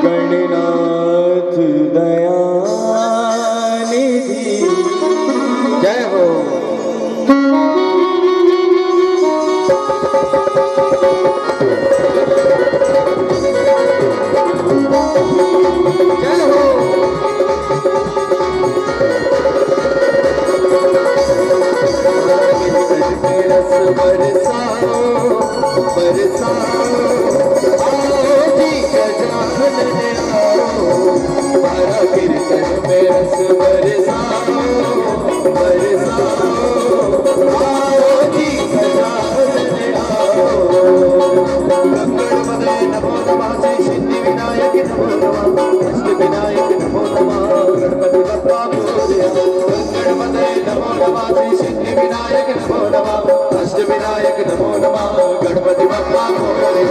गणनाथ दयानिधि जय हो। जय हो। रस बरसाओ बरसाओ आओ जी गजानन आओ। हमारा कीर्तन में रस बरसाओ बरसाओ आओ जी गजानन आओ। गंगड़ मदय नमो नमः श्री सिद्धि विनायक नमो नमः अष्ट विनायक नमो नमः गणपति बप्पा मोरया। गंगड़ मदय नमो नमः श्री सिद्धि विनायक नमो नमः अष्ट विनायक नमो नमः गणपति बप्पा मोरया।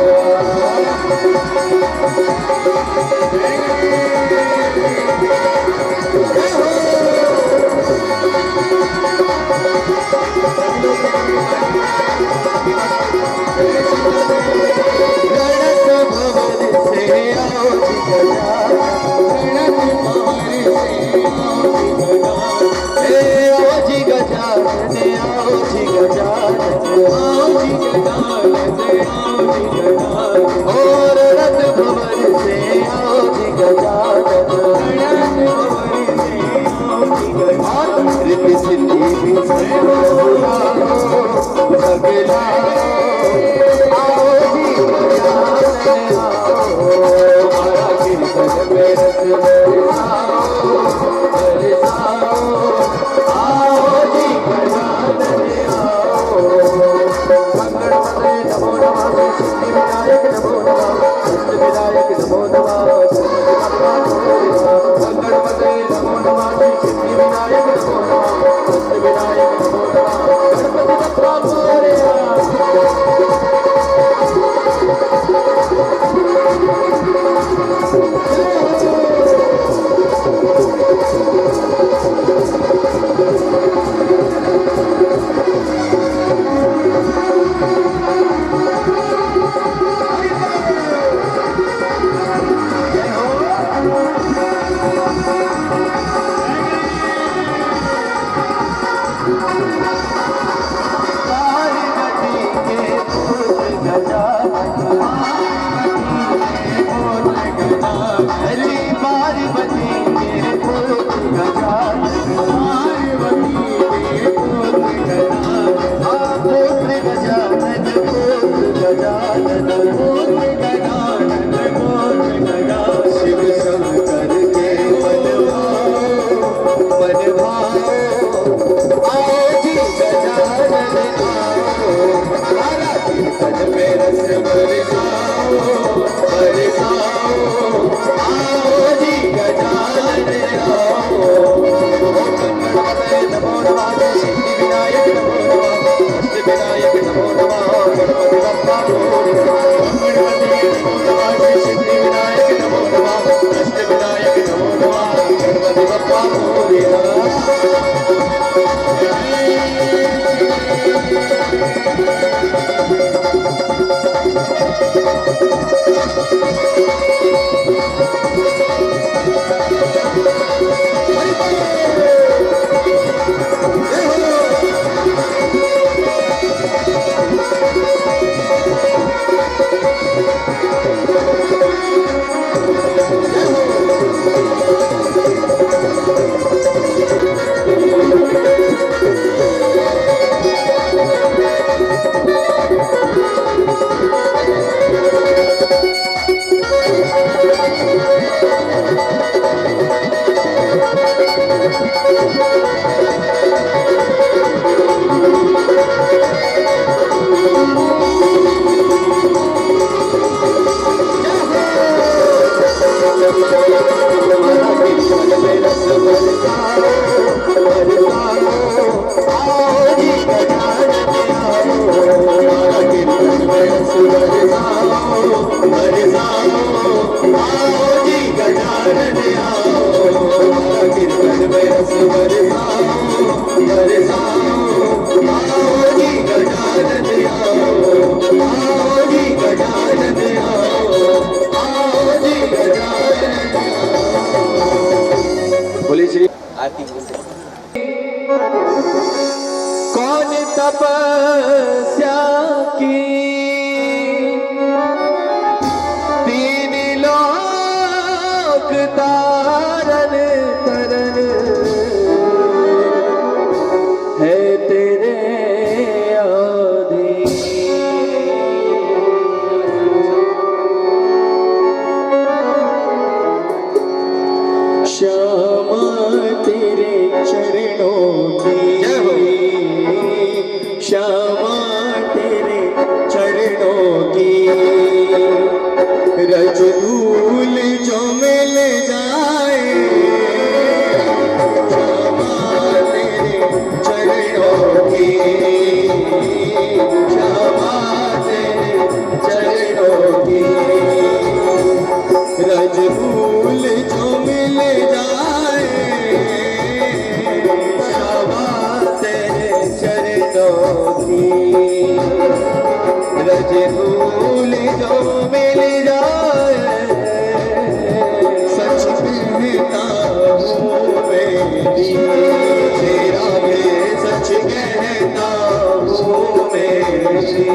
क्षमा तेरे चरणों की। रज धूल जो मिल जाए, क्षमा तेरे चरणों की, क्षमा तेरे चरणों की। रज धूल जो मिल जाए, क्षमा तेरे चरणों की। रज धूल जो मिल जाए, सच कहता हूँ मेरी, तेरा मैं सच कहता हूँ मेरी।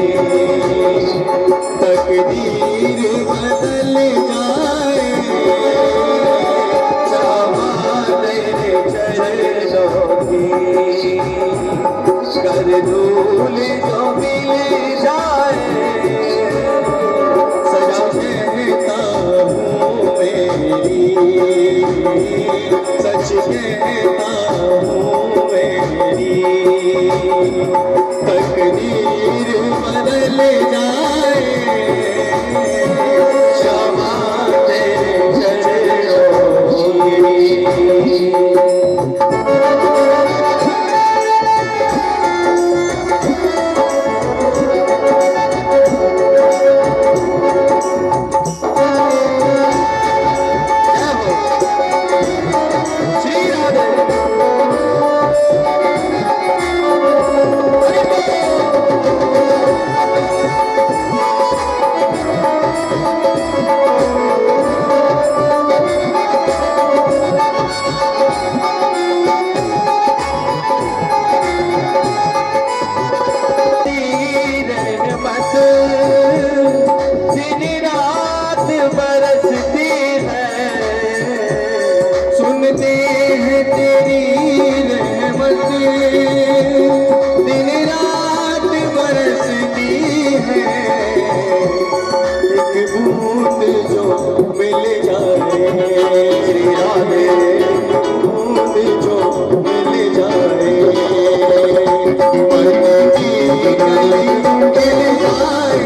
तकदीर बदल जाए, क्षमा तेरे चरणों की। कर धूल जो मिल जाए, सच कहता हूँ मेरी, सच कहता हूँ मेरी। तकदीर बदल जाए, क्षमा तेरे चरणों की। बरसती है, सुनते हैं तेरी रहमत, दिन रात बरसती है। एक बूंद जो मिल जाए, बूंद जो मिल जाए, मन की गली मिल जाए।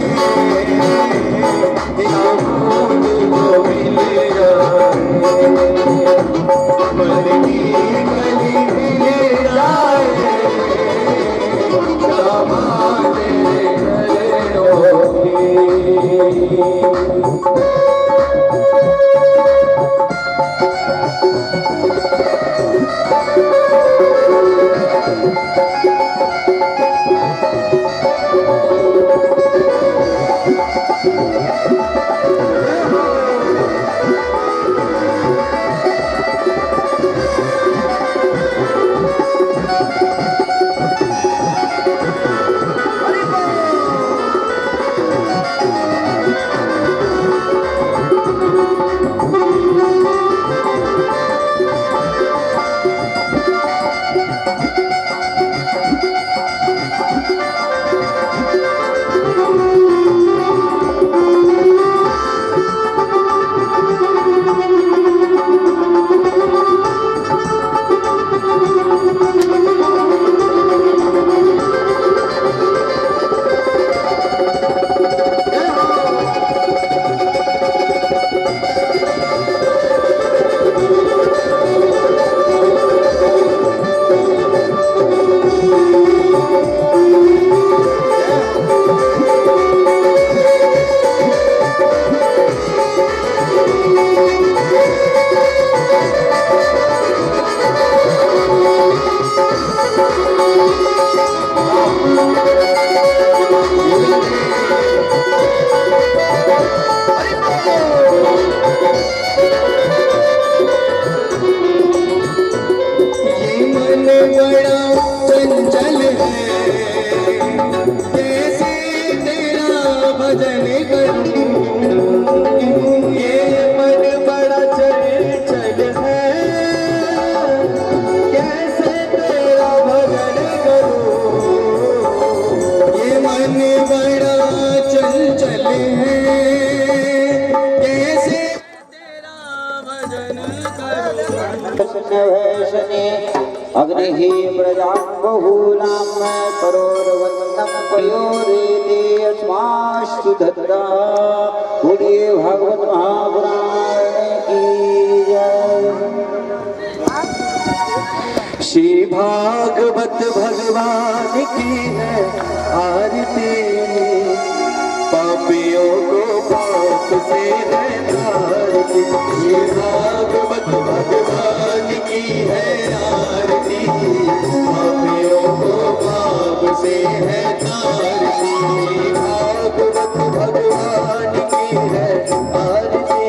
कृष्ण वैष्णे अग्नि प्रजा बहुलाम करोड़वंदम पयोरेते अस्मास्तु धत्ता। बोलिए भागवत महापुराण की जय। श्री भागवत भगवान की है आरती, पापियों को पाप से है तारती। श्री भागवत भगवान की है आरती, पापियों को पाप से है तारती। श्री भागवत भगवान की है आरती,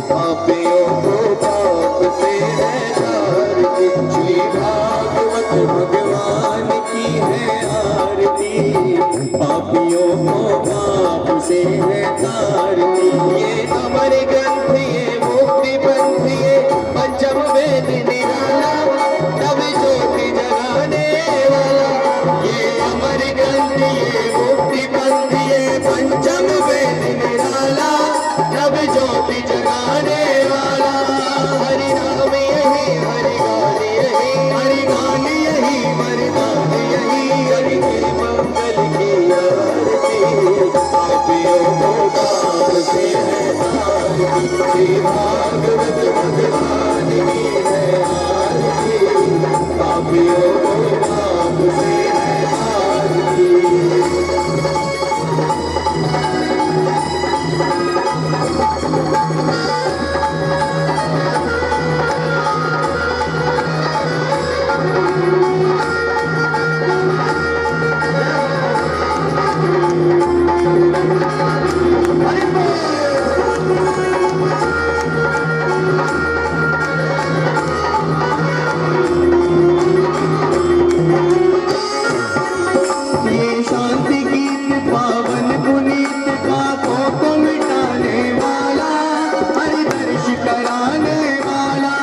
पापियों को पाप से है तारती। श्री भागवत भगवान की है आरती, पापियों को पाप से है तारती। ये अमर ग्रंथ ये मुक्ति पंथ ये पंचम वेद निराला, नव ज्योति जगाने वाला। ये अमर ग्रंथ ये मुक्ति पंथ ये पंचम वेद निराला, नव ज्योति जगाने वाला। हरि नाम यही हरि गान यही, हरि गान यही वरदान यही। हरि के मंगल की आरती, पापियों को पाप से है तारती। श्री भागवत भगवान की है आरती, पापियों को पाप से है तारती। ये शांति गीत पावन पुनीत पापों को मिटाने वाला, हरि दर्श कराने वाला।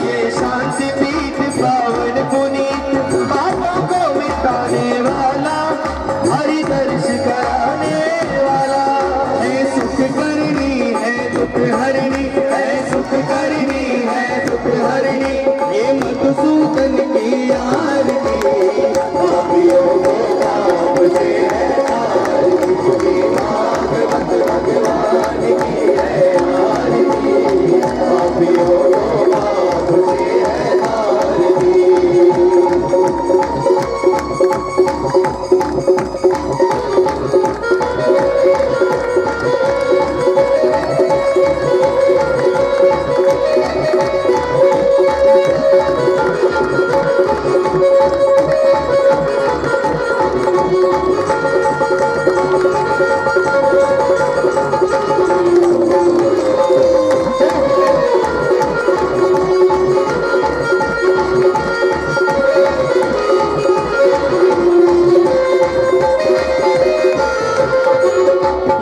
ये शांति गीत पावन पुनीत पापों को मिटाने वाला, हरि दर्श कराने वाला। है सुख करनी है दुख हरनी, है सुख करनी है दुख हरनी। ये मधुसूदन की आरती, पापियों को पाप से है तारती। श्री भागवत भगवान की है आरती, पापियों को पाप से है तारती।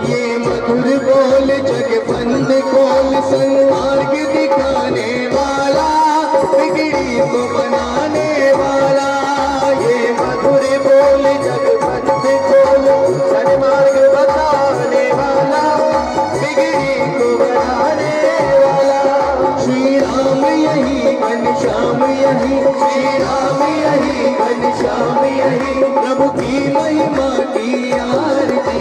ये मधुर बोल जगबंद खोल संमार्ग दिखाने वाला, बिगड़ी को बनाने वाला। ये मधुर बोल जगबंद खोल सन्मार्ग बताने वाला, बिगड़ी को बनाने वाला। श्री राम यही घनश्याम यही, श्री राम यही घनश्याम यही। प्रभु की महिमा की आरती,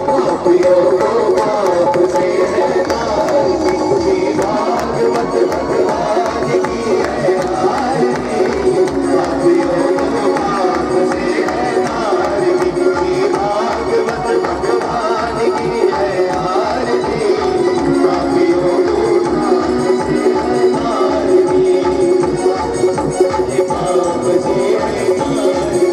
पापियों को पाप से है तारती। श्री भागवत भगवान की है आरती, पापियों को पाप से है तारती। श्री भागवत भगवान की है आरती, पापियों को पाप से है तारती। पाप से है तारती।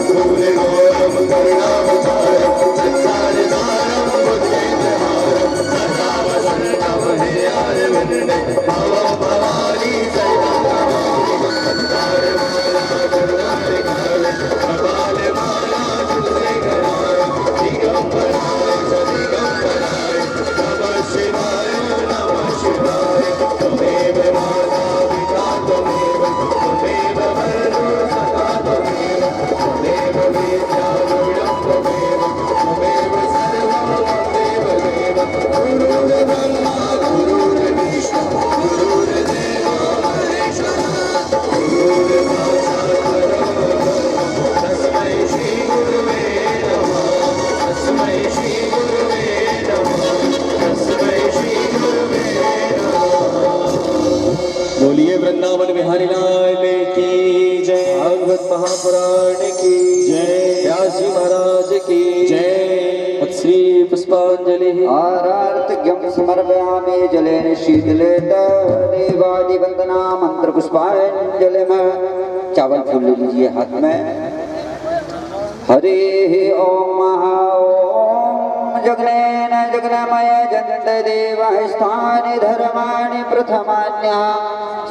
भूले गौरव करुणावतारम, संसार सारम बुद्धेन्द्रहारम। सदा वसंतम हृदयारविंदे, भवं भवानी सहितं नमामि। संसार माला करुणारे काले, कपाल माला तुलसे कराय। दिगंबराय च दिगंबराय, नमः शिवाय नमः शिवाय। त्वमेव माता पिता त्वमेव, त्वमेव वरदो सदा त्वमेव। त्वमेव विद्या गुणं महाराज की जय। श्री पुष्पांजलि। आरार्तज्ञं समर्पयामि जलेन शीतलेत देवादिवंदना मंत्र पुष्पांजलि में। चावल फूल ले लीजिए हाथ में। हरे ओम महा ओम जगनेन जगन्मय जगत देव स्थानि धर्माणि प्रथमान्या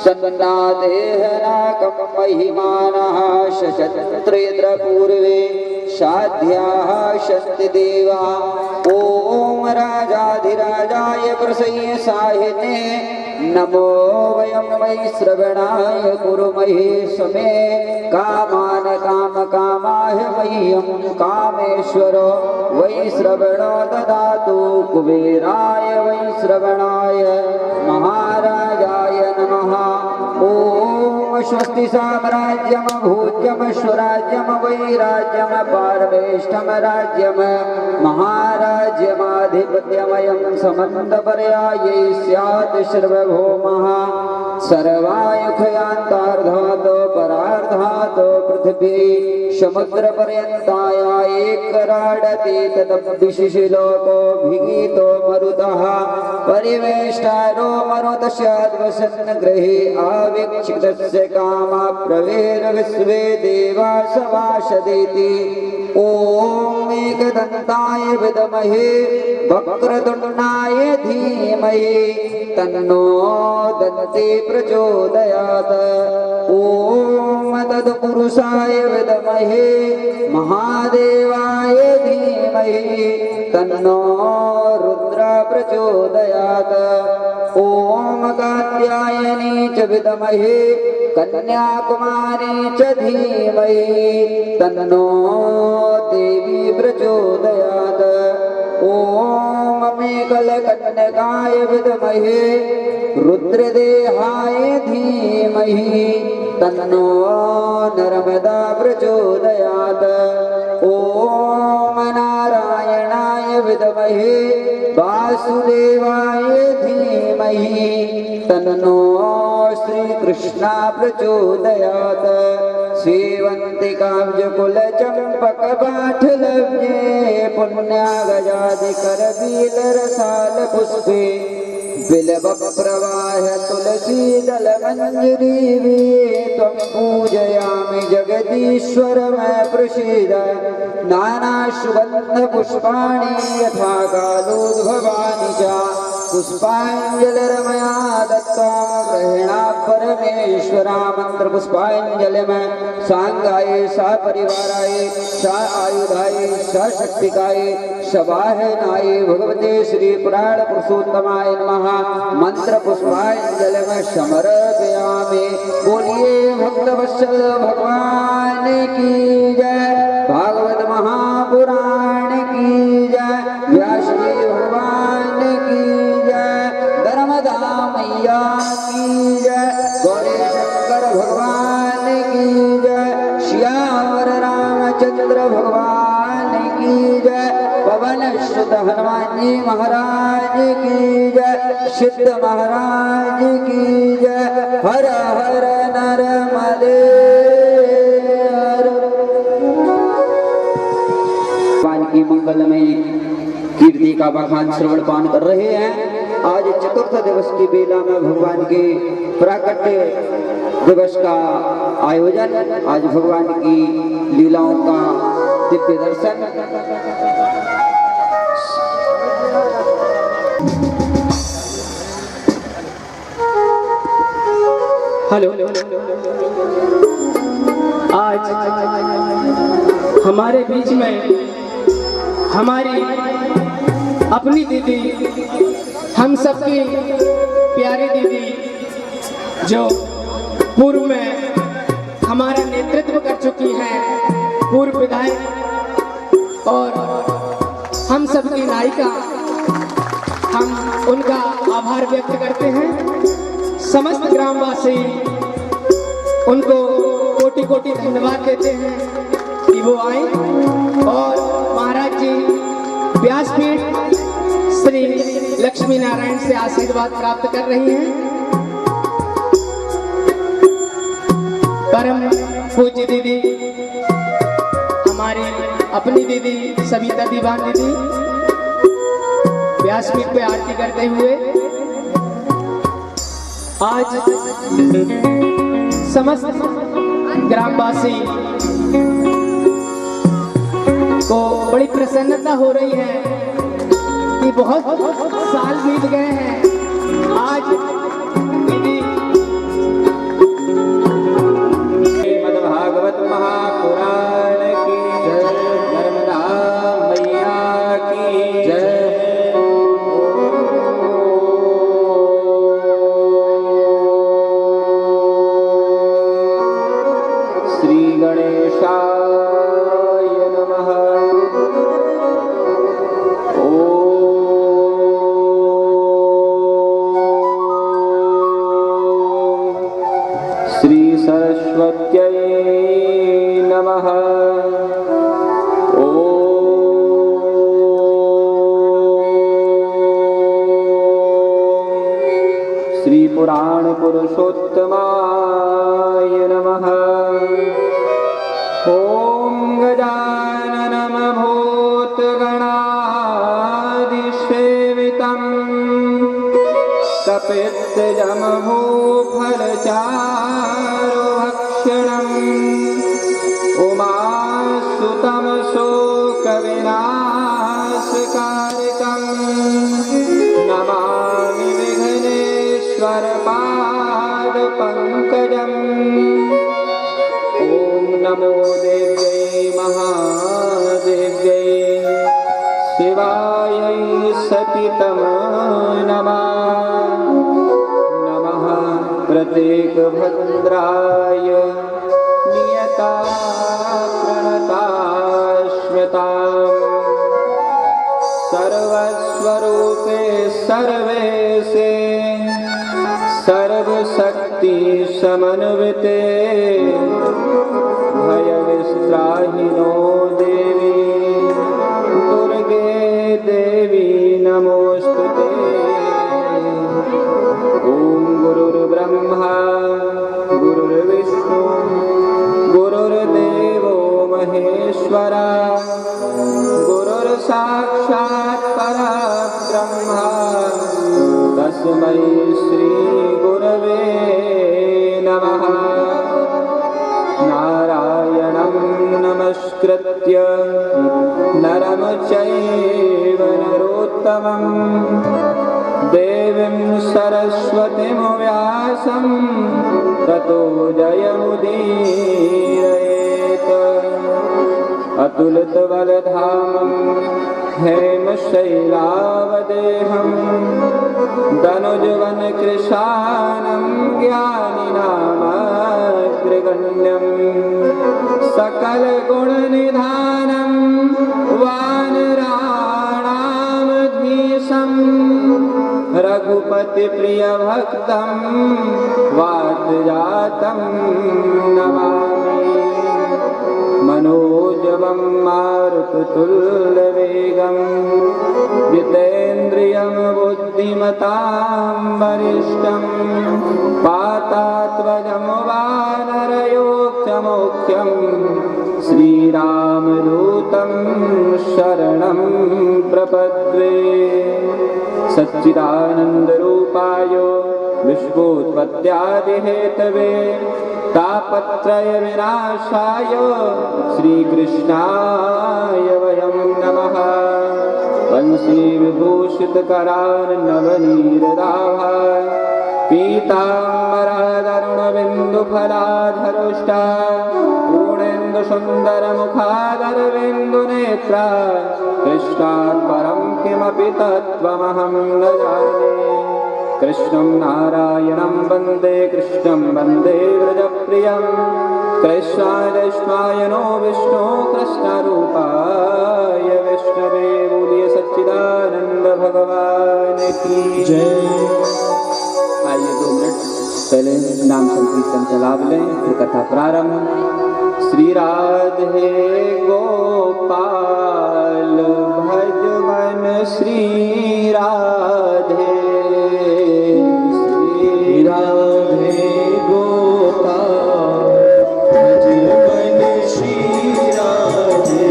सन्नादेहनाकं महिमानः शशस्त्रेन्द्र पूर्वे साध्याः शस्ति देवा। ओम राजाधिराजाय प्रसह्य साहिने नमो वयं वै श्रवणाय कुरुमहे समे कामान काम कामाय मह्यं कामेश्वरो वै श्रवणो ददातु कुबेराय वै श्रवणाय महाराजाय नमः। ओम स्वस्ति साम्राज्यम भोज्यम स्वराज्यम वैराज्यम पारमेष्ठम राज्यम महाराज्यमाधिपत्यमयं समन्तपर्यायै स्यात् सर्वभौमः। सर्वायुखयान्तार्धातो परार्धातो पृथिवी समुद्रपर्यन्ताया एकराडति तदभिशिशिलोको भिगीतो मरुतः परिवेष्टारो मरुतस्याद्वसन् गृहे आविक्षिप्तस्य कामा प्रवेर विश्वे देवा सवासदेति। ओम एकदन्ताय विद्महे वक्रतुण्डाय धीमहि तन्नो दन्ति प्रचोदयात्। ओम तत्पुरुषाय विद्महे महादेवाय धीमहि तन्नो रुद्र प्रचोदयात्। ओम कात्यायनी च विद्महे कन्याकुमारी च धीमहि तन्नो देवी प्रचोदयात्। ओम मेघलकन्यकाय विद्महे रुद्रदेहाय धीमहि तन्नो नर्मदा प्रचोदयात्। ओम नारायणाय विद्महे वासुदेवाय धीमहि तन्नो श्रीकृष्णा प्रचोदयात्। सेवन्तिकाब्जकुलचम्पकपाठलव्ये पुण्यागजादिकरबीलरसालपुष्पे बिल्वप्रवाह तुलसीदलमञ्जरीवे त्वं पूजयामि जगदीश्वर मैं प्रसीद। नानासुगन्धपुष्पाणि यथा कालोद्भवानि च पुष्पाञ्जलिर्मया दत्तां ग्रहिणा परमेश्वरा। मंत्र पुष्पांजलि में सांगाय सा परिवाराय सा आयुधाय सा शक्तिकाय सवाहनाय भगवते श्री पुराण पुरुषोत्तमाय नमः। मंत्र पुष्पांजलि में समर्पयामि। बोलिए भक्तवत्सल भगवान की जय। भागवत महापुराण की जय। व्यासदेव भगवान की जय। धर्मदा मैया की जय। गौरी शंकर भगवान की जय। श्यावर रामचंद्र भगवान की जय। पवन सुत हनुमान जी महाराज की जय। सिद्ध महाराज की जय। हर हर नर्मदे हर। भगवान की मंगलमय कीर्ति का बखान श्रवण पान कर रहे हैं। आज चतुर्थ दिवस की बेला में भगवान के प्राकट्य दिवस का आयोजन। आज भगवान की लीलाओं का दिव्य दर्शन। हेलो। आज हमारे बीच में हमारी अपनी दीदी, हम सबकी प्यारी दीदी जो पूर्व में हमारा नेतृत्व कर चुकी हैं, पूर्व विधायक और हम सबकी नायिका, हम उनका आभार व्यक्त करते हैं। समस्त ग्रामवासी उनको कोटि कोटि धन्यवाद देते हैं कि वो आए और महाराज जी व्यासपीठ श्री लक्ष्मी नारायण से आशीर्वाद प्राप्त कर रही हैं। परम पूज्य दीदी हमारी अपनी दीदी सविता दीवान दीदी व्यासपीठ पे आरती करते हुए आज समस्त ग्रामवासी को बड़ी प्रसन्नता हो रही है कि बहुत साल बीत गए हैं। आज दीदी भागवत महापुराण की जय, नर्मदा मैया की जय। श्री गणेशाय नमः। श्री सरस्वत्यै नमः। श्री पुराण पुरुषोत्तमाय नमः। ओम गजाननं भूतगणादिसेवितं कपित्तजम्बूफलचारुभक्षणम् उमासुतं शोकविनाशकारकं नमामि विघ्नेश्वरपादपङ्कजम्। ॐ नमो देव्यै महादेव्यै शिवायै सतितमो नमः प्रत्येकभद्राय नियता प्रणताश्मताम् सर्वस्वरूपे सर्वेशे सर्वशक्ति समन्विते भयविस्त्राहिनो देवी दुर्गे देवी नमोस्तुते। ॐ गुरुर्ब्रह्मा गुरुर्विष्णु गुरुर्देवो महेश्वरा गुरुर्साक्षात् परब्रह्मा तस्मै श्री गुरवे नमः। नारायणं नमस्कृत्य नरं चैव नरोत्तमं देवीं सरस्वतीं व्यासं ततो जयमुदीरयेत्। अतुलितबलधामं हेमशैलावदेहं धनुजवनकृशानं ज्ञानिनामग्रगण्यं सकलगुणनिधानं वानराणामधीशं रघुपतिप्रियभक्तं वातजातं नमामि। मनोजवं मारुततुल्यवेगं जितेन्द्रियं बुद्धिमतां वरिष्ठं वातात्मजं वानरयोक्तमोख्यं श्रीरामदूतं शरणं प्रपद्ये। सच्चिदानन्दरूपाय विश्वोत्पत्त्यादिहेतवे तापत्रयविनाशाय श्रीकृष्णाय वयं नमः। वंशीविभूषितकरार्णवनीरदाभाय पीताम्बरादरुणबिन्दुफलाधरुष्टा पूर्णेन्दुसुन्दरमुखादरविन्दुनेत्रा कृष्णात् परं किमपि तत्त्वमहं न जाने। कृष्णं नारायणं वन्दे कृष्णं वन्दे व्रजप्रियं कृष्णाय नो विष्णु कृष्णरूपाय विष्णवे। बोलिए सच्चिदानंद भगवान की जय। आइए 2 मिनट पहले नाम संकीर्तन का लाभ लें, फिर कथा प्रारंभ। श्री राधे गोपाल भज मन श्री राधे। राधे गोपाल भज मन श्री राधे।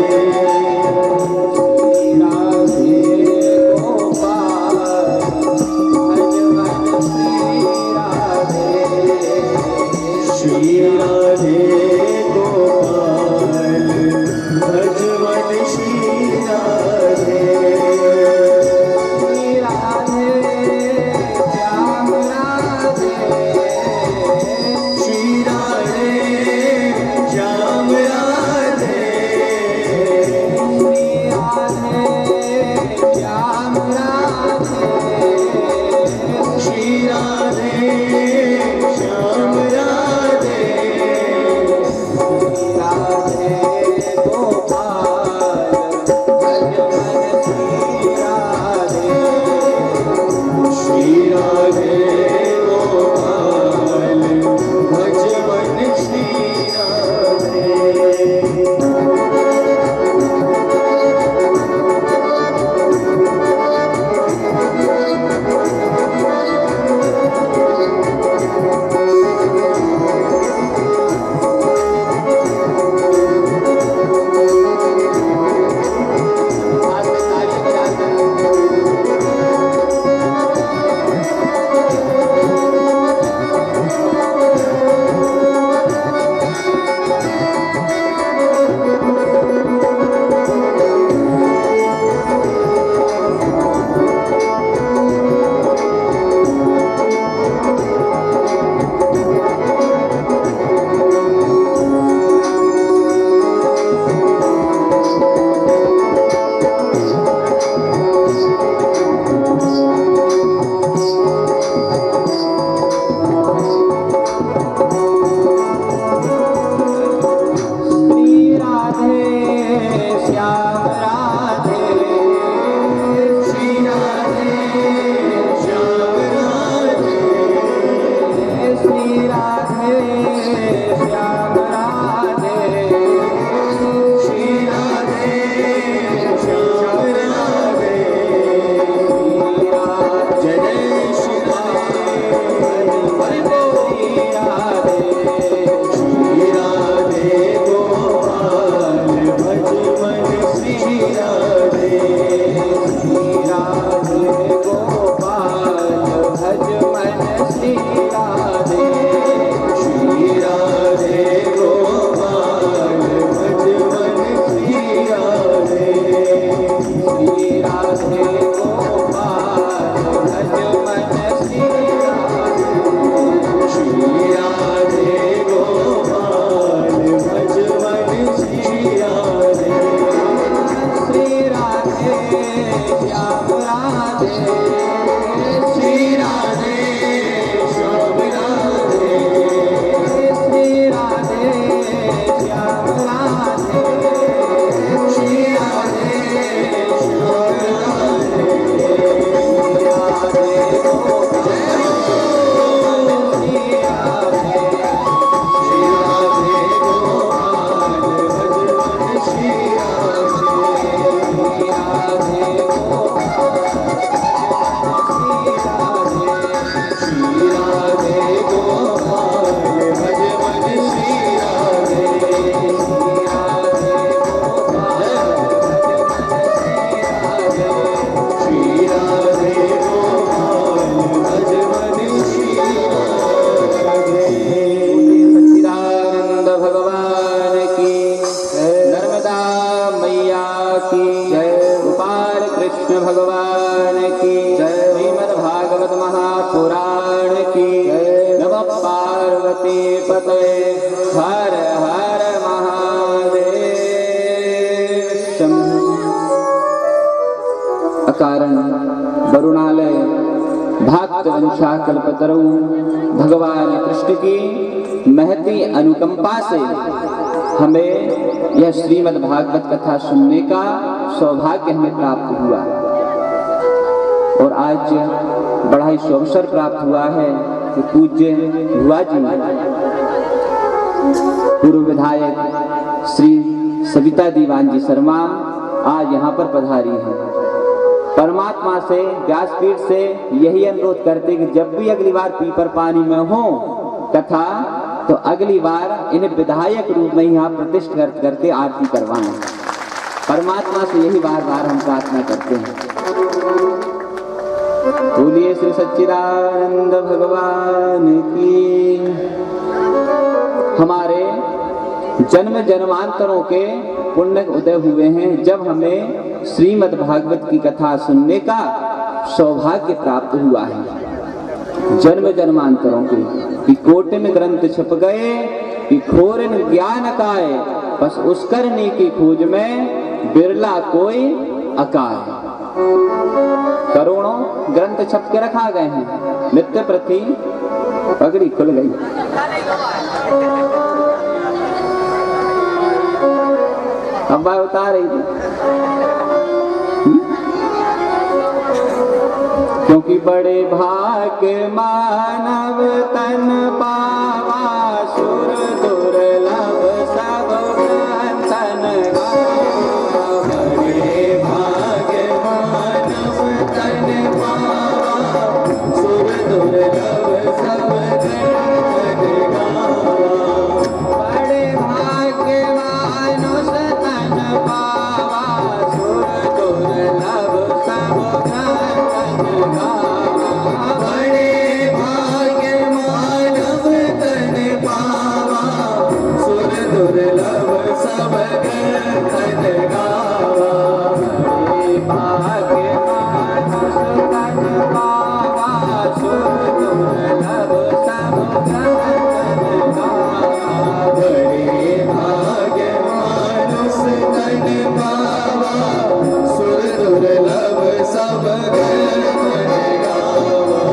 कृष्ण भगवान की जय। श्रीमद् भागवत महापुराण की जय। नमः पार्वती पतये हर हर महादेव। शंभु। अकारण वरुणालय भक्त वंशा कल्पतरु भगवान कृष्ण की महती अनुकंपा से हमें यह श्रीमद् भागवत कथा सुनने का सौभाग्य हमें प्राप्त हुआ और आज बड़ा ही अवसर प्राप्त हुआ है कि पूज्य भुआ जी पूर्व विधायक श्री सविता दीवान जी शर्मा आज यहाँ पर पधारी हैं। परमात्मा से व्यासपीठ से यही अनुरोध करते कि जब भी अगली बार पीपर पानी में हो कथा तो अगली बार इन्हें विधायक रूप में यहाँ प्रतिष्ठित करके आरती करवाएं। परमात्मा से यही बार बार हम प्रार्थना करते हैं। बोलिए श्री सच्चिदानंद भगवान की। हमारे जन्म जन्मांतरों के पुण्य उदय हुए हैं जब हमें श्रीमद् भागवत की कथा सुनने का सौभाग्य प्राप्त हुआ है। जन्म जन्मांतरों के कि कोटिन ग्रंथ छप गए कि खोरन ज्ञान काए, बस उस करने की खोज में बिरला कोई अकाय। करोड़ों ग्रंथ छप के रखा गए हैं, नित्य प्रति पगड़ी खुल गई। अब बात बता रही थी क्योंकि बड़े भाग्य मानव तन पावा, सुर दुर्लभ सब ग्रंथन गावा। बड़े भाग्य मानव तन पावा, सुर दुर्लभ सब ग्रंथन गावा। बड़े भाग्य मानुष तन पावा, सुर दुर्लभ सब ग्रंथन गावा। बड़े भाग्य मानव तन पावा, सुर दुर्लभ सब ग्रंथन गावा। बड़े भाग्य मानुष तन पावा, सुर दुर्लभ सब ग्रंथन गावा। बड़े भाग्य मानुष तन पावा, सुर दुर्लभ सब ग्रंथन गावा।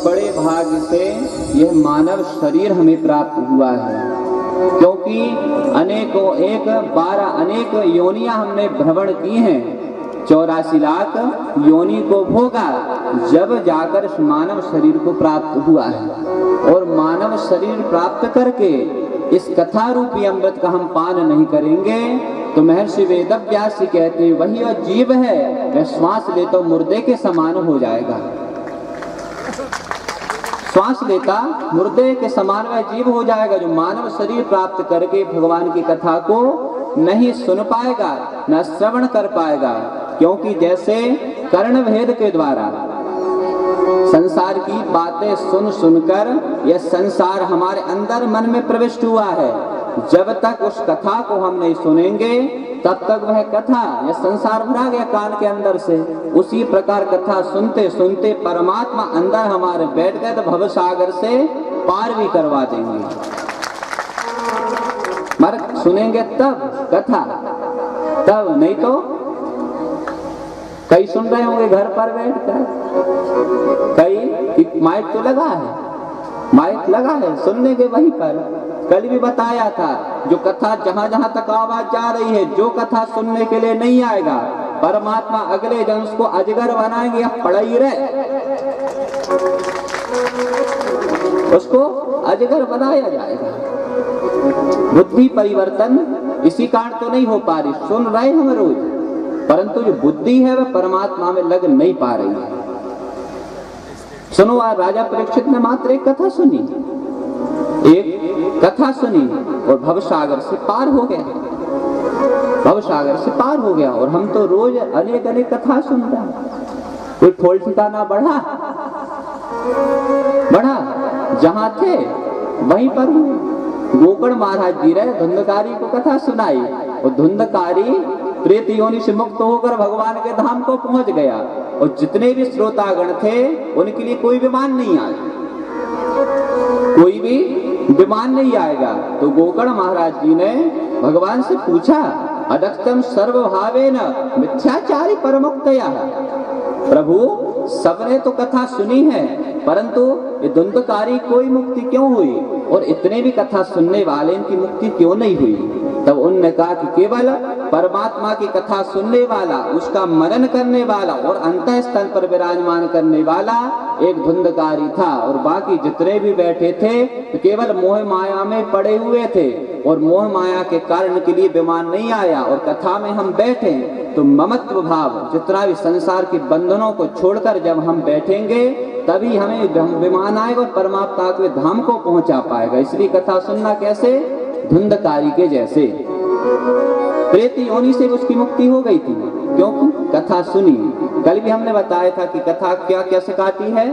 बड़े भाग्य से यह मानव शरीर हमें प्राप्त हुआ है क्योंकि अनेकों एक 12 अनेक योनियां हमने भ्रमण की हैं, 84 लाख योनि को भोगा जब जाकर इस मानव शरीर को प्राप्त हुआ है। और मानव शरीर प्राप्त करके इस कथा रूपी अमृत का हम पान नहीं करेंगे तो महर्षि वेदव्यास जी कहते हैं वही वह जीव है वह श्वास ले तो मुर्दे के समान हो जाएगा। श्वास लेता मुर्दे के समान वह जीव हो जाएगा जो मानव शरीर प्राप्त करके भगवान की कथा को नहीं सुन पाएगा न श्रवण कर पाएगा। क्योंकि जैसे कर्ण भेद के द्वारा संसार की बातें सुन सुनकर यह संसार हमारे अंदर मन में प्रविष्ट हुआ है, जब तक उस कथा को हम नहीं सुनेंगे तब तक वह कथा यह संसार भरा गया कान के अंदर से। उसी प्रकार कथा सुनते सुनते परमात्मा अंदर हमारे बैठ गए तो भव सागर से पार भी करवा देंगे। मगर सुनेंगे तब कथा, तब नहीं तो कई सुन रहे होंगे घर पर बैठकर, कई माइक तो लगा है, माइक लगा है सुनने के वहीं पर। कल भी बताया था जो कथा जहां जहां तक आवाज जा रही है, जो कथा सुनने के लिए नहीं आएगा परमात्मा अगले जन्म उसको अजगर बनाएंगे या पढ़ाई रहे, उसको अजगर बनाया जाएगा। बुद्धि परिवर्तन इसी कारण तो नहीं हो पा रही, सुन रहे हम रोज, परंतु जो बुद्धि है वह परमात्मा में लग नहीं पा रही है। सुनो, आज राजा परीक्षित ने मात्र एक कथा सुनी, एक कथा सुनी और भवसागर से पार हो गया, भवसागर से पार हो गया। और हम तो रोज अनेक अनेक कथा सुनते हैं, कोई ठोल ठिकाना बढ़ा बढ़ा, जहां थे वहीं पर हुए। गोकर्ण महाराज जी रहे, धुंधकारी को कथा सुनाई और धुंधकारी प्रेत योनि से मुक्त होकर भगवान के धाम को पहुंच गया। और जितने भी श्रोतागण थे उनके लिए कोई विमान नहीं आया, कोई भी विमान नहीं आएगा। तो गोकर्ण महाराज जी ने भगवान से पूछा, अदक्षतम सर्वभावेन मिथ्याचारी परमुक्तया। प्रभु सबने तो कथा सुनी है, परंतु ये द्वंद्वकारी कोई मुक्ति क्यों हुई, और इतने भी कथा सुनने वाले इनकी मुक्ति क्यों नहीं हुई। तब उन्होंने कहा कि केवल परमात्मा की कथा सुनने वाला, उसका मनन करने वाला और अंतः स्थल पर विराजमान करने वाला एक धुंधकारी था, और बाकी जितने भी बैठे थे तो केवल मोह माया में पड़े हुए थे, और मोह माया के कारण के लिए विमान नहीं आया। और कथा में हम बैठे तो ममत्व भाव, जितना भी संसार के बंधनों को छोड़कर जब हम बैठेंगे तभी हमें विमान आएगा और परमात्मा के धाम को पहुंचा पाएगा। इसलिए कथा सुनना कैसे, धुंधकारी के जैसे। प्रेत योनि से उसकी मुक्ति हो गई थी, क्योंकि कथा सुनी। कल भी हमने बताया था कि कथा क्या क्या सिखाती है।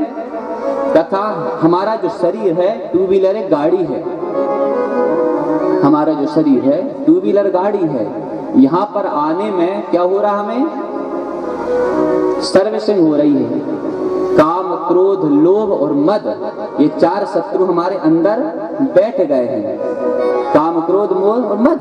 कथा, हमारा जो शरीर है टू व्हीलर एक गाड़ी है, हमारा जो शरीर है टू व्हीलर गाड़ी है। यहाँ पर आने में क्या हो रहा, हमें सर्विसिंग हो रही है। काम, क्रोध, लोभ और मद, ये चार शत्रु हमारे अंदर बैठ गए हैं। काम, क्रोध, मोह और मद,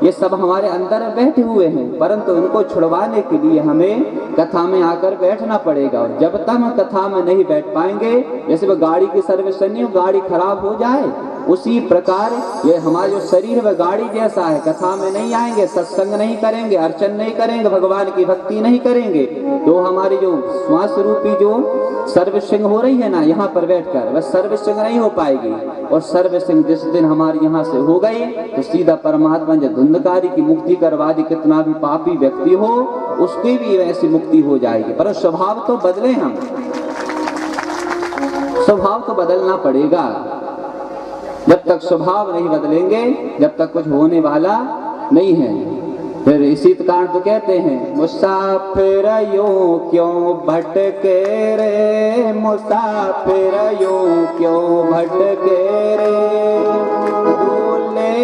ये सब हमारे अंदर बैठे हुए हैं, परंतु इनको छुड़वाने के लिए हमें कथा में आकर बैठना पड़ेगा। और जब तक हम कथा में नहीं बैठ पाएंगे, जैसे वो गाड़ी की सर्विस नहीं हो, गाड़ी खराब हो जाए, उसी प्रकार ये हमारा जो शरीर वह गाड़ी जैसा है। कथा में नहीं आएंगे, सत्संग नहीं करेंगे, अर्चन नहीं करेंगे, भगवान की भक्ति नहीं करेंगे, तो हमारी जो श्वास रूपी जो सर्विसिंग हो रही है ना यहाँ पर बैठकर, वह सर्विसिंग नहीं हो पाएगी। और सर्विसिंग जिस दिन हमारी यहाँ से हो गई तो सीधा परमात्मा जो धुंधकारी की मुक्ति करवा दी, कितना भी पापी व्यक्ति हो उसकी भी ऐसी मुक्ति हो जाएगी। पर स्वभाव तो बदले, हम स्वभाव तो बदलना पड़ेगा। जब तक स्वभाव नहीं बदलेंगे, जब तक कुछ होने वाला नहीं है। फिर इसी कारण तो कहते हैं, मुसाफिर यूं क्यों भटके रे, मुसाफिर यूं क्यों भटके रे, भूले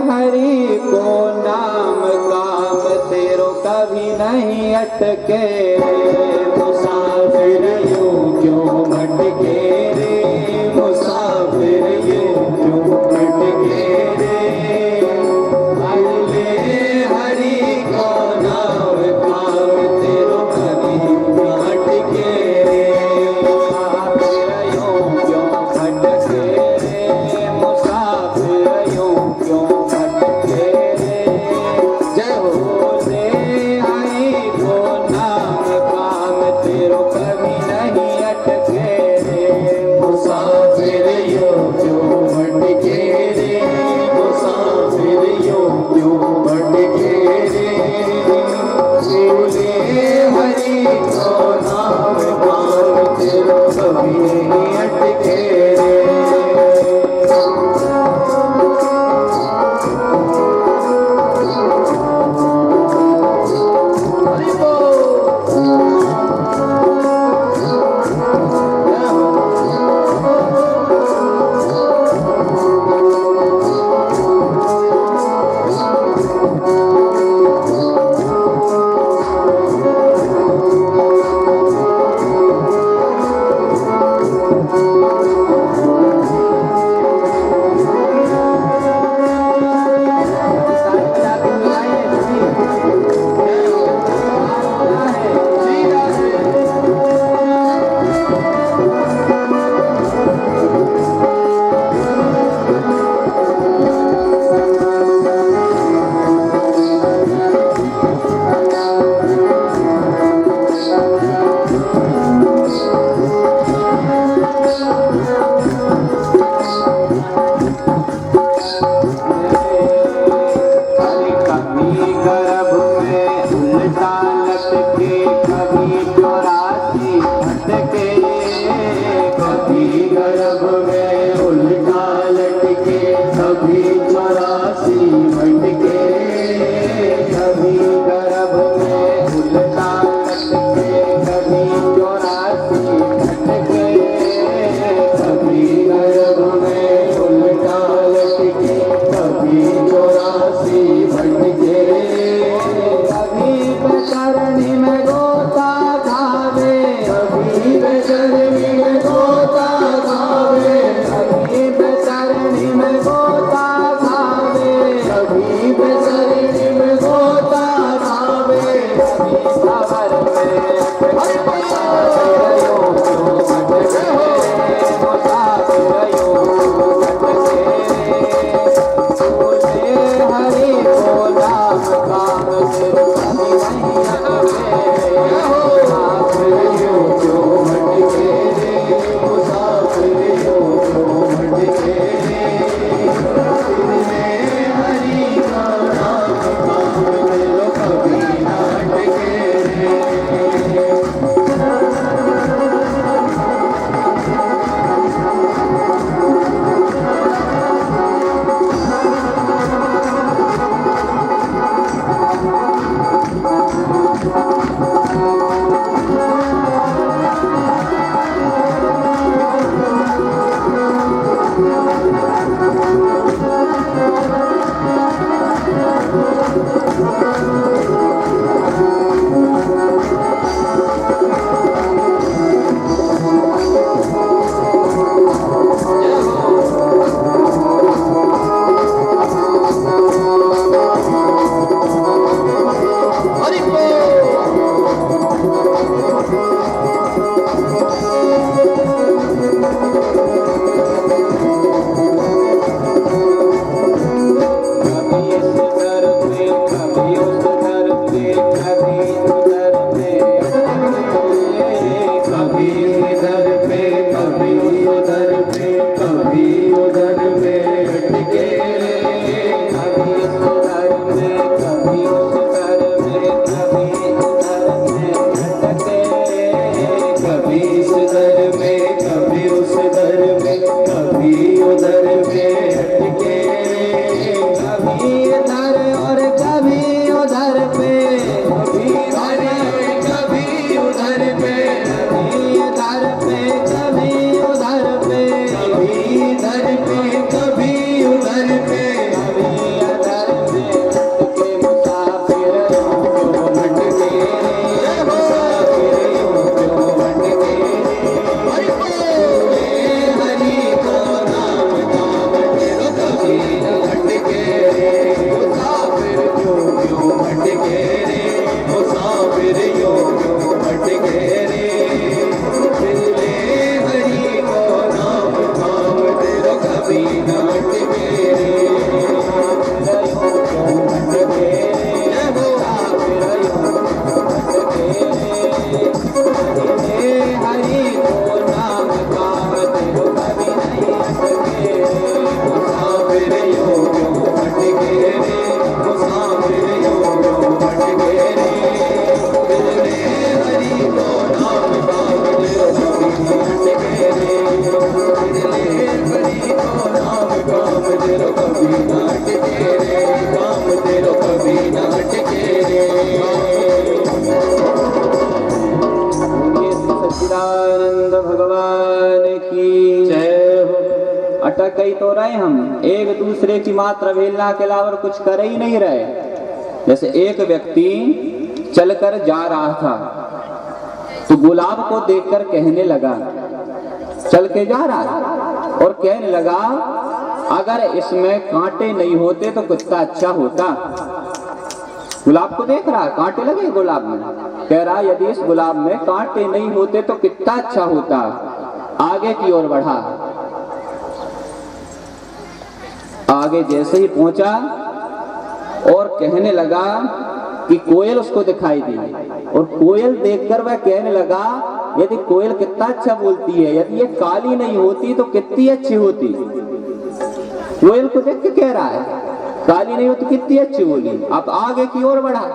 हरि को नाम काम तेरो कभी नहीं अटके रे, मुसाफिर यूं क्यों भटके रे, मुसाफिर यूं क्यों भटके रे, अटक ही तो रहे हम, एक दूसरे की मात्र अवहेलना के अलावा कुछ कर ही नहीं रहे। जैसे एक व्यक्ति चलकर जा रहा था तो गुलाब को देखकर कहने लगा, चल के जा रहा है और कहने लगा अगर इसमें कांटे नहीं होते तो कितना अच्छा होता। गुलाब को देख रहा, कांटे लगे गुलाब में, कह रहा यदि इस गुलाब में कांटे नहीं होते तो कितना अच्छा होता। आगे की ओर बढ़ा, आगे जैसे ही पहुंचा और कहने लगा कि कोयल उसको दिखाई दी और कोयल देखकर वह कहने लगा यदि कोयल कितना अच्छा बोलती है, यदि ये काली नहीं होती तो कितनी अच्छी होती। कोयल को देख के कह रहा है काली नहीं होती कितनी अच्छी बोली। अब आगे की ओर बढ़ा,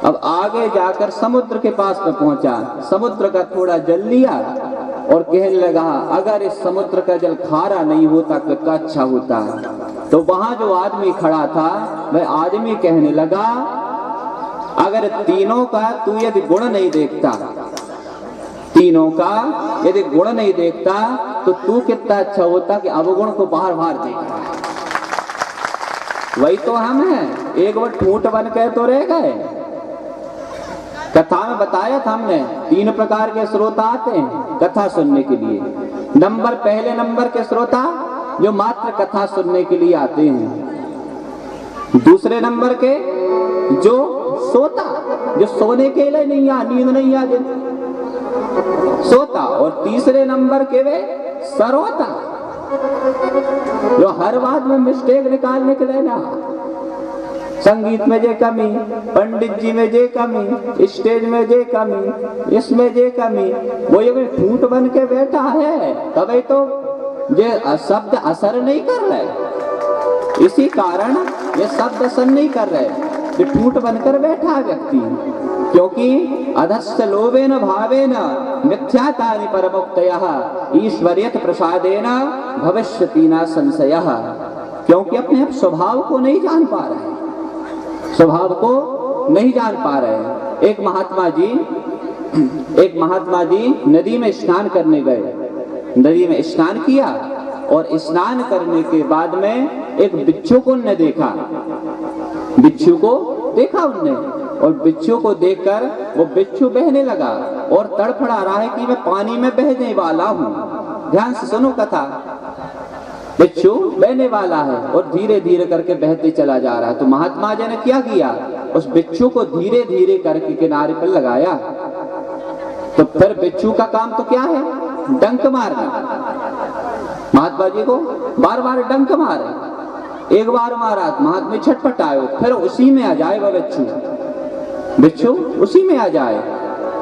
अब आगे जाकर समुद्र के पास में पहुंचा, समुद्र का थोड़ा जल लिया और कहने लगा अगर इस समुद्र का जल खारा नहीं होता कितना अच्छा होता। तो वहां जो आदमी खड़ा था वह आदमी कहने लगा अगर तीनों का तू यदि गुण नहीं देखता, तीनों का यदि गुण नहीं देखता तो तू कितना अच्छा होता कि अवगुण को बाहर बाहर देखता। वही तो हम हैं, एक बार ठूंठ बन के तो रह गए। कथा में बताया था हमने 3 प्रकार के श्रोता आते हैं कथा सुनने के लिए। पहले नंबर के श्रोता जो मात्र कथा सुनने के लिए आते हैं। दूसरे नंबर के जो सोता, जो सोने के लिए नहीं आ, नींद नहीं आ सोता। और तीसरे नंबर के वे सरोता, जो हर बात में मिस्टेक निकालने के लिए ना, संगीत में जे कमी, पंडित जी में जे कमी, स्टेज में जे कमी, इसमें जे कमी, वो ये ठूंठ बन के बैठा है तभी तो ये शब्द असर नहीं कर रहे। इसी कारण ये शब्द असर नहीं कर रहे, ये ठूंठ बनकर बैठा है व्यक्ति। क्योंकि अधस्य लोभेन भावेन मिथ्यातानि परमुक्तयः ईश्वरीयत प्रसादेन भविष्यति न संशयः। क्योंकि अपने स्वभाव को नहीं जान पा रहे, स्वभाव को नहीं जान पा रहे। एक महात्मा जी नदी में स्नान करने गए। नदी में स्नान किया और स्नान करने के बाद में एक बिच्छू को उनने देखा। बिच्छू को देखा उनने, और बिच्छू को देखकर वो बिच्छू बहने लगा और तड़फड़ा रहा है कि मैं पानी में बहने वाला हूँ। ध्यान से सुनो कथा। बिच्छू बहने वाला है और धीरे धीरे करके बहते चला जा रहा है। तो महात्मा जी ने क्या किया, उस बिच्छू को धीरे धीरे करके किनारे पर लगाया। तो फिर बिच्छू का काम तो क्या है, डंक मारना। महात्मा जी को बार बार डंक मारे। एक बार मारा, महात्मा छटपटाए, फिर उसी में आ जाए वह बिच्छू उसी में आ जाए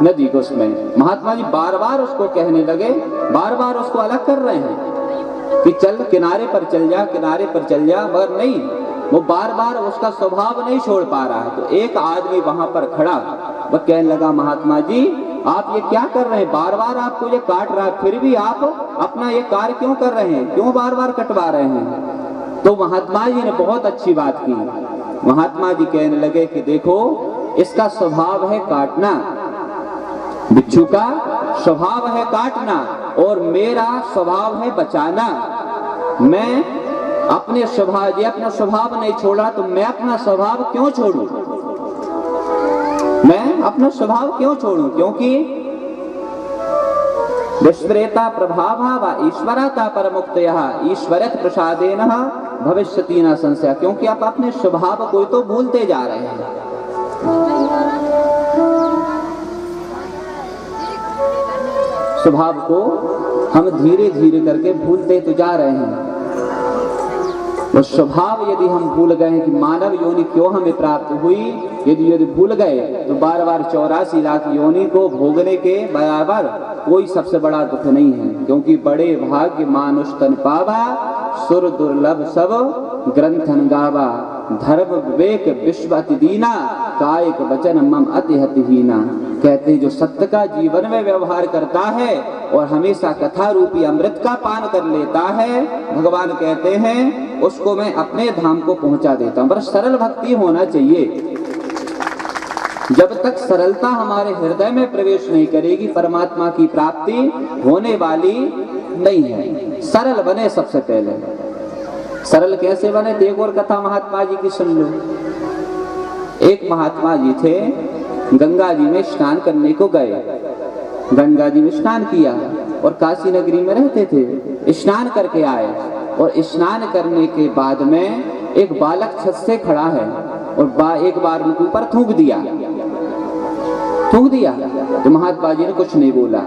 नदी को। उसमें महात्मा जी बार बार उसको कहने लगे, बार बार उसको अलग कर रहे हैं कि चल किनारे पर चल जा, किनारे पर चल जा, मगर नहीं, वो बार बार उसका स्वभाव नहीं छोड़ पा रहा है। तो एक आदमी वहां पर खड़ा, वह कहने लगा, महात्मा जी आप ये क्या कर रहे हैं, बार बार आपको ये काट रहा है, फिर भी आप अपना ये कार्य क्यों कर रहे हैं, क्यों बार बार कटवा रहे हैं। तो महात्मा जी ने बहुत अच्छी बात की। महात्मा जी कहने लगे कि देखो, इसका स्वभाव है काटना, बिच्छू का स्वभाव है काटना और मेरा स्वभाव है बचाना। मैं अपने स्वभाव नहीं छोड़ा, तो मैं अपना स्वभाव क्यों छोड़ूं, मैं अपना स्वभाव क्यों छोड़ूं, क्योंकि विस्मृता प्रभावा ईश्वरता परमुक्तयः ईश्वरत प्रसादेन भविष्यति न संशय। क्योंकि आप अपने स्वभाव को तो भूलते जा रहे हैं। स्वभाव को हम धीरे धीरे करके भूलते तो जा रहे हैं। वो स्वभाव यदि हम भूल गए हैं कि मानव योनि क्यों हमें प्राप्त हुई, यदि भूल गए तो बार बार 84 लाख योनि को भोगने के बराबर कोई सबसे बड़ा दुख नहीं है। क्योंकि बड़े भाग्य मानुष तन पावा, सुर दुर्लभ सब ग्रंथन गावा, धर्म विवेक विश्व अति दीना, कायिक वचन मम अति हतिहीना। कहते हैं जो सत्य का जीवन में व्यवहार करता है और हमेशा कथा रूपी अमृत का पान कर लेता है, भगवान कहते हैं उसको मैं अपने धाम को पहुंचा देता हूं। पर सरल भक्ति होना चाहिए। जब तक सरलता हमारे हृदय में प्रवेश नहीं करेगी, परमात्मा की प्राप्ति होने वाली नहीं है। सरल बने सबसे पहले। सरल कैसे बने, एक और कथा महात्मा जी की सुन लो। एक महात्मा जी थे, गंगा जी में स्नान करने को गए। गंगा जी में स्नान किया और काशी नगरी में रहते थे। स्नान करके आए और स्नान करने के बाद में एक बालक छत से खड़ा है और एक बार उनके ऊपर थूक दिया। तो महात्मा जी ने कुछ नहीं बोला।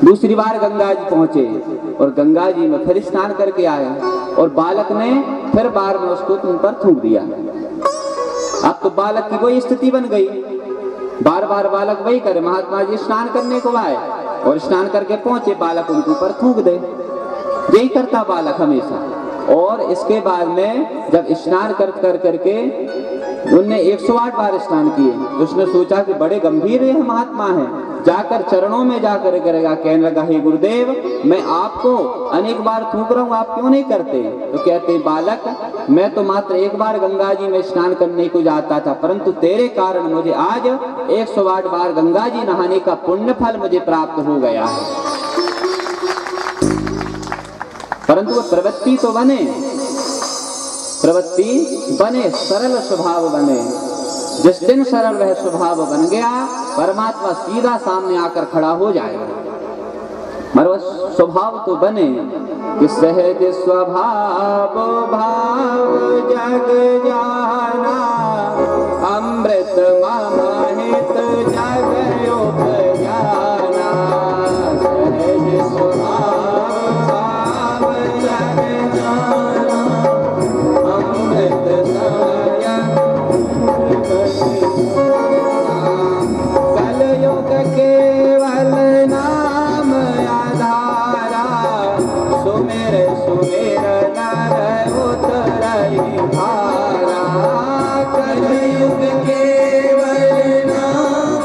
दूसरी बार गंगा जी पहुंचे और गंगा जी में फिर स्नान करके आए और बालक ने फिर बार में उसको तुम पर थूक दिया। अब तो बालक की वही स्थिति बन गई, बार बार बालक वही करे। महात्मा जी स्नान करने को आए और स्नान करके पहुंचे, बालक उनके ऊपर थूक दे। यही करता बालक हमेशा। और इसके बाद में जब स्नान करके उनने 108 बार स्नान किए, तो उसने सोचा कि बड़े गंभीर ये महात्मा है, जाकर चरणों में जाकर करेगा। कहने लगा, हे गुरुदेव, मैं आपको अनेक बार थूक रहा हूँ, आप क्यों नहीं करते। तो कहते, बालक, मैं तो मात्र एक बार गंगा जी में स्नान करने को जाता था, परंतु तेरे कारण मुझे आज 108 बार गंगा जी नहाने का पुण्य फल मुझे प्राप्त हो गया है। परंतु वो प्रवृत्ति तो बने, सरल स्वभाव बने। जिस दिन सरल वह स्वभाव बन गया, परमात्मा सीधा सामने आकर खड़ा हो जाएगा। मगर स्वभाव तो बने कि सहज स्वभाव भाव जग जाना, अमृत ममहित जग उपजाना। सहज स्वभाव भाव जग जाना, अमृत कलयुग केवल नाम आधारा, सुमेर सुमेर नर उतरई भारा। कलयुग केवल नाम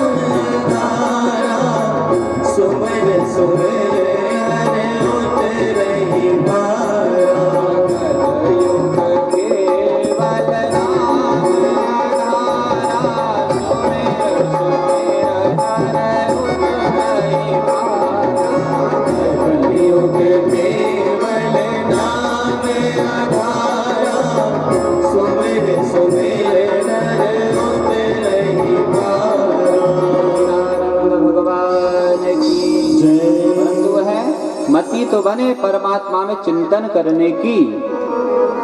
मति तो बने परमात्मा में चिंतन करने की।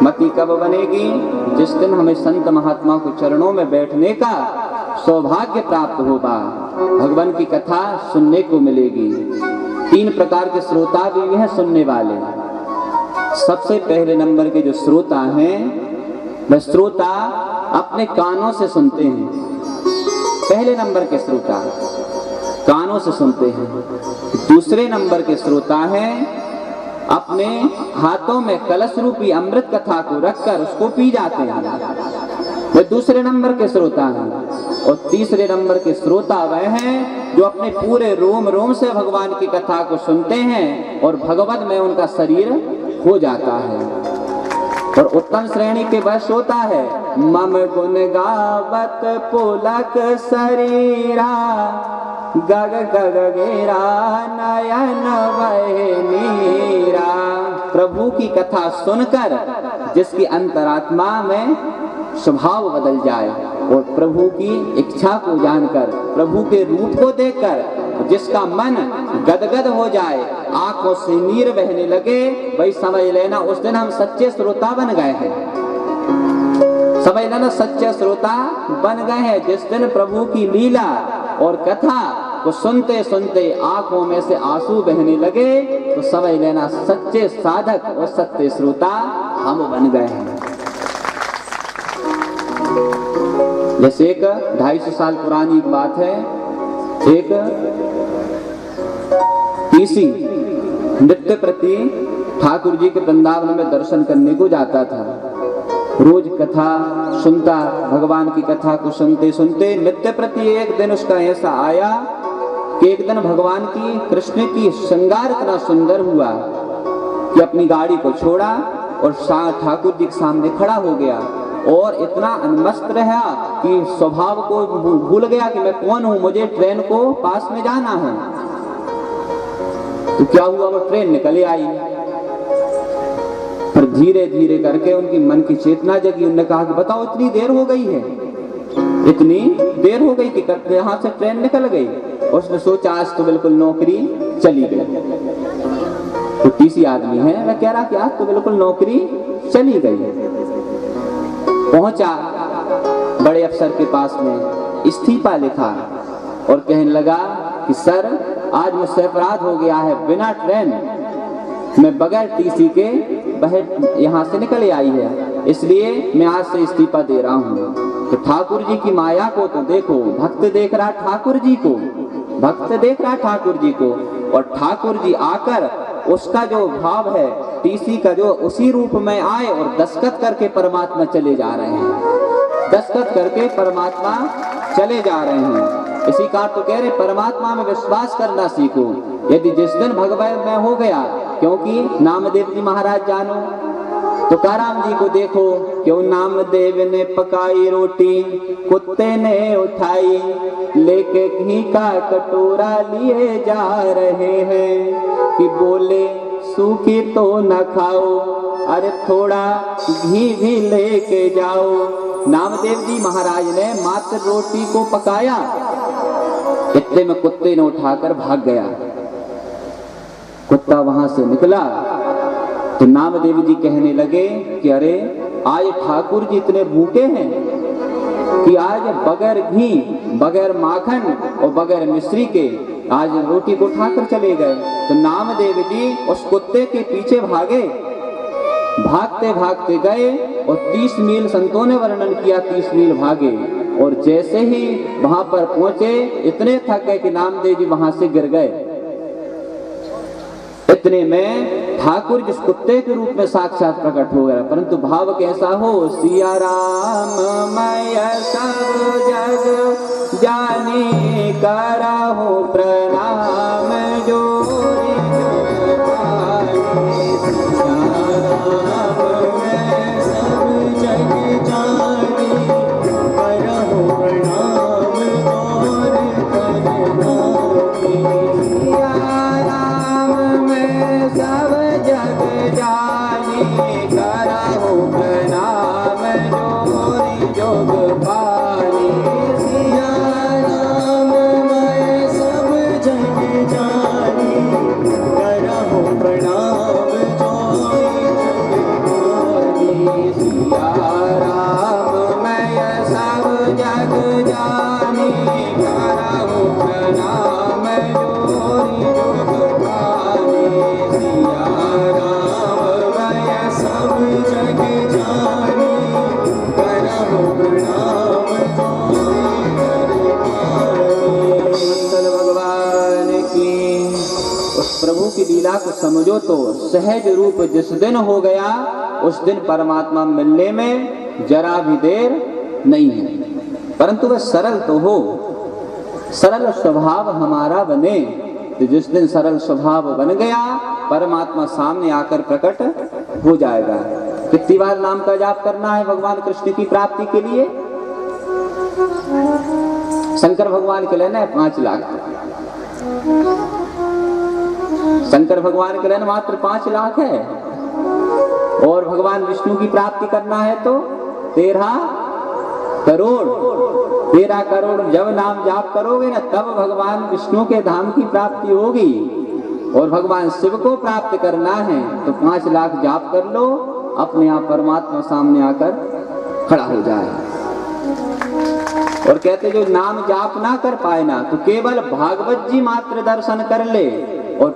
मति कब बनेगी? जिस दिन हमें संत महात्मा को चरणों में बैठने का सौभाग्य प्राप्त होगा, भगवान की कथा सुनने को मिलेगी। 3 प्रकार के श्रोता भी हैं सुनने वाले। सबसे पहले नंबर के जो श्रोता हैं, वह श्रोता अपने कानों से सुनते हैं। पहले नंबर के श्रोता कानों से सुनते हैं। दूसरे नंबर के श्रोता हैं अपने हाथों में कलश रूपी अमृत कथा को रखकर उसको पी जाते हैं, वे दूसरे नंबर के श्रोता हैं। और तीसरे नंबर के श्रोता वह हैं जो अपने पूरे रोम रोम से भगवान की कथा को सुनते हैं और भगवत में उनका शरीर हो जाता है। और उत्तम श्रेणी के वह श्रोता है मम गुण गावत पुलक शरीरा, गग गग गेरा नयन वह नीरा। प्रभु की कथा सुनकर जिसकी अंतरात्मा में स्वभाव बदल जाए और प्रभु की इच्छा को जानकर, प्रभु के रूप को देखकर जिसका मन गदगद हो जाए, आंखों से नीर बहने लगे, वही समझ लेना उस दिन हम सच्चे श्रोता बन गए हैं। समझ लेना सच्चे श्रोता बन गए हैं। जिस दिन प्रभु की लीला और कथा को सुनते सुनते आंखों में से आंसू बहने लगे, तो समझ लेना सच्चे साधक और सच्चे श्रोता हम बन गए हैं। जैसे एक 250 साल पुरानी एक बात है, एक टीसी नित्य प्रति ठाकुर जी के वृंदावन में दर्शन करने को जाता था। रोज कथा सुनता, भगवान की कथा को सुनते सुनते नित्य प्रति एक दिन उसका ऐसा आया कि एक दिन भगवान की कृष्ण की श्रृंगार इतना सुंदर हुआ कि अपनी गाड़ी को छोड़ा और ठाकुर जी के सामने खड़ा हो गया और इतना उन्मस्त रहा कि स्वभाव को भूल गया कि मैं कौन हूं, मुझे ट्रेन को पास में जाना है। तो क्या हुआ, वो ट्रेन निकले आई। पर धीरे धीरे करके उनकी मन की चेतना जगी। उन्होंने कहा कि बताओ इतनी देर हो गई है, इतनी देर हो गई कि यहाँ से ट्रेन निकल गई। उसने सोचा आज तो बिल्कुल नौकरी चली गई। तो टीसी आदमी है, वह कह रहा कि आज तो बिल्कुल नौकरी चली गई। पहुंचा बड़े अफसर के पास में, इस्तीफा लिखा और कहने लगा कि सर आज मुझसे अपराध हो गया है, बिना ट्रेन मैं बगैर टीसी के वह यहाँ से निकल आई है, इसलिए मैं आज से इस्तीफा दे रहा हूँ। तो ठाकुर जी की माया को तो देखो, भक्त देख रहा ठाकुर जी को, भक्त देख रहा ठाकुर जी को, और ठाकुर जी आकर उसका जो भाव है टीसी का जो उसी रूप में आए और दस्तखत करके परमात्मा चले जा रहे हैं, दस्तखत करके परमात्मा चले जा रहे हैं। इसी कारण तो कह रहे परमात्मा में विश्वास करना सीखो। यदि जिस दिन भगवान में हो गया, क्योंकि नामदेव जी महाराज जानो तो काराम जी को देखो, क्यों नामदेव ने पकाई रोटी, कुत्ते ने उठाई, लेके घी का कटोरा लिए जा रहे हैं, कि बोले सूखी तो न खाओ, अरे थोड़ा घी भी लेके जाओ। नामदेव जी महाराज ने मात्र रोटी को पकाया, इतने में कुत्ते ने उठाकर भाग गया। कुत्ता वहां से निकला तो नामदेव जी कहने लगे कि अरे आज ठाकुर जी इतने भूखे हैं कि आज बगैर घी, बगैर माखन और बगैर मिश्री के आज रोटी को उठाकर चले गए। तो नामदेव जी उस कुत्ते के पीछे भागे, भागते भागते गए और 30 मील संतों ने वर्णन किया, 30 मील भागे और जैसे ही वहां पर पहुंचे इतने थक गए कि नामदेव जी वहां से गिर गए। इतने में ठाकुर जिस कुत्ते के रूप में साक्षात प्रकट हो गया, परंतु भाव कैसा हो, सिया राम मैं सब जग जाने करहु प्रणाम जोरी जानी की लीला को समझो तो सहज रूप जिस दिन हो गया उस दिन परमात्मा मिलने में जरा भी देर नहीं है। परंतु वह सरल तो हो, सरल स्वभाव हमारा बने। तो जिस दिन सरल स्वभाव बन गया परमात्मा सामने आकर प्रकट हो जाएगा। कितनी बार नाम का जाप करना है भगवान कृष्ण की प्राप्ति के लिए? शंकर भगवान के लेना है 5 लाख। शंकर भगवान के लेना मात्र 5 लाख है। और भगवान विष्णु की प्राप्ति करना है तो 13 करोड़। 13 करोड़ जब नाम जाप करोगे ना तब भगवान विष्णु के धाम की प्राप्ति होगी। और भगवान शिव को प्राप्त करना है तो 5 लाख जाप कर लो, अपने आप परमात्मा सामने आकर खड़ा हो जाए। और कहते जो नाम जाप ना कर पाए ना तो केवल भागवत जी मात्र दर्शन कर ले और